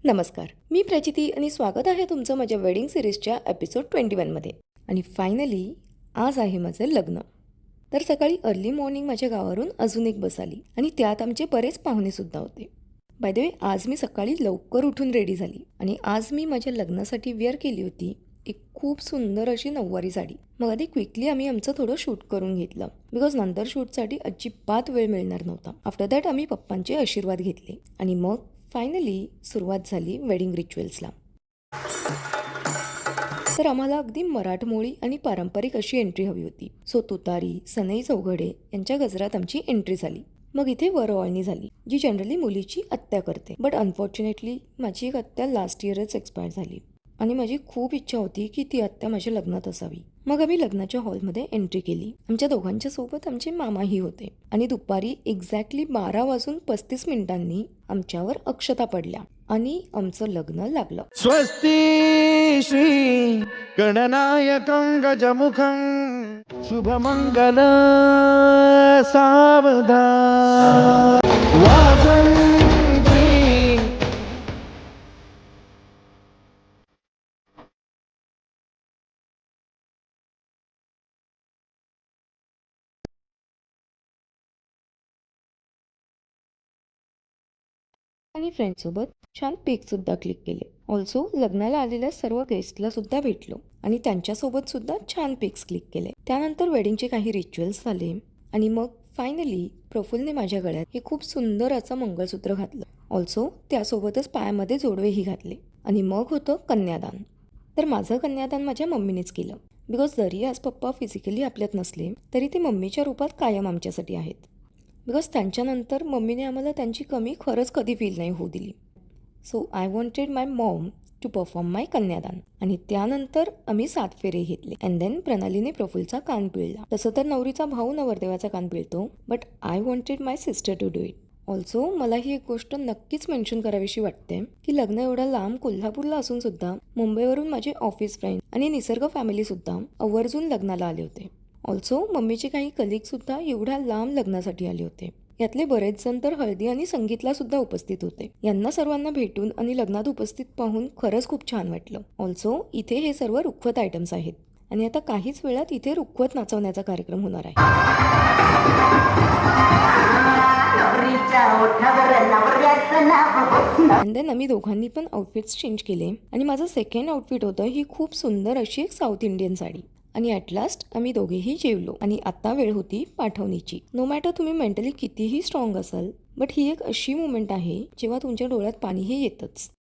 नमस्कार, मी प्रचिती आणि स्वागत आहे तुमचं माझ्या वेडिंग सिरीजच्या एपिसोड 21 मध्ये. आणि फायनली आज आहे माझं लग्न. तर सकाळी अर्ली मॉर्निंग माझ्या गावावरून अजून एक बस आली आणि त्यात आमचे बरेच पाहुणे सुद्धा होते. बाय द वे, आज मी सकाळी लवकर उठून रेडी झाली आणि आज मी माझ्या लग्नासाठी वेअर केली होती एक खूप सुंदर अशी नऊवारी साडी. मग आधी क्विकली आम्ही आमचं थोडं शूट करून घेतलं बिकॉज नंतर शूटसाठी अजिबात वेळ मिळणार नव्हता. आफ्टर दॅट आम्ही पप्पांचे आशीर्वाद घेतले आणि मग फायनली सुरुवात झाली वेडिंग रिच्युअल्सला. तर आम्हाला अगदी मराठमोळी आणि पारंपरिक अशी एंट्री हवी होती. सो तुतारी, सनई चौघडे यांच्या गजरात आमची एंट्री झाली. मग इथे वरओवाळणी झाली, जी जनरली मुलीची आत्या करते. बट अनफॉर्च्युनेटली माझी एक आत्या लास्ट इयरच एक्सपायर झाली आणि माझी खूप इच्छा होती की ती आत्या माझ्या लग्नात असावी. मग आम्ही लग्नाच्या हॉलमध्ये एंट्री केली. आमच्या दोघांच्या सोबत आमचे मामाही होते आणि दुपारी एक्झॅक्टली 12:35 आमच्यावर अक्षता पडल्या आणि आमचं लग्न लागलं. स्वस्ति श्री गणनायकं गजमुखं शुभमंगल सावधान वाजंत्री. आणि फ्रेंडसोबत छान पिकसुद्धा क्लिक केले. ऑल्सो लग्नाला आलेल्या सर्व गेस्टला सुद्धा भेटलो आणि त्यांच्यासोबत सुद्धा छान पिक्स क्लिक केले. त्यानंतर वेडिंगचे काही रिच्युअल्स झाले आणि मग फायनली प्रफुल्लने माझ्या गळ्यात हे खूप सुंदर असं मंगळसूत्र घातलं. ऑल्सो त्यासोबतच पायामध्ये जोडवेही घातले आणि मग होतं कन्यादान. तर माझं कन्यादान माझ्या मम्मीनेच केलं बिकॉज जरी आज पप्पा फिजिकली आपल्यात नसले तरी ते मम्मीच्या रूपात कायम आमच्यासाठी आहेत. बिकॉज त्यांच्यानंतर मम्मीने आम्हाला त्यांची कमी खरंच कधी फील नाही होऊ दिली. So I wanted my mom to perform my kanyadaan. आणि त्यानंतर आम्ही 7 फेरे घेतले अँड देन प्रणालीने प्रफुल्लचा कान पिळला. तसं तर नवरीचा भाऊ नवरदेवाचा कान पिळतो, but I wanted my sister to do it. Also मला ही एक गोष्ट नक्कीच मेन्शन करावीशी वाटते की लग्न एवढा लांब कोल्हापूरला असून सुद्धा मुंबईवरून माझे ऑफिस फ्रेंड आणि निसर्ग फॅमिली सुद्धा आवर्जून लग्नाला आले होते. ऑल्सो मम्मीचे काही कलिगसुद्धा एवढ्या लांब लग्नासाठी आले होते. यातले बरेच जण तर हळदी आणि संगीतला सुद्धा उपस्थित होते. यांना सर्वांना भेटून आणि लग्नात उपस्थित पाहून खरंच खूप छान वाटलं. ऑल्सो इथे हे सर्व रुखवत आयटम्स आहेत आणि आता काहीच वेळात इथे रुखवत नाचवण्याचा कार्यक्रम होणार आहे. अँड देन आम्ही दोघांनी पण आउटफिट्स चेंज केले आणि माझं सेकंड आउटफिट होतं ही खूप सुंदर अशी एक साऊथ इंडियन साडी. आणि ॲट लास्ट आम्ही दोघेही जेवलो आणि आता वेळ होती पाठवणीची. नो मॅटर तुम्ही मेंटली कितीही स्ट्रॉंग असाल, बट ही एक अशी मुमेंट आहे जेव्हा तुमच्या डोळ्यात पाणीही येतंच.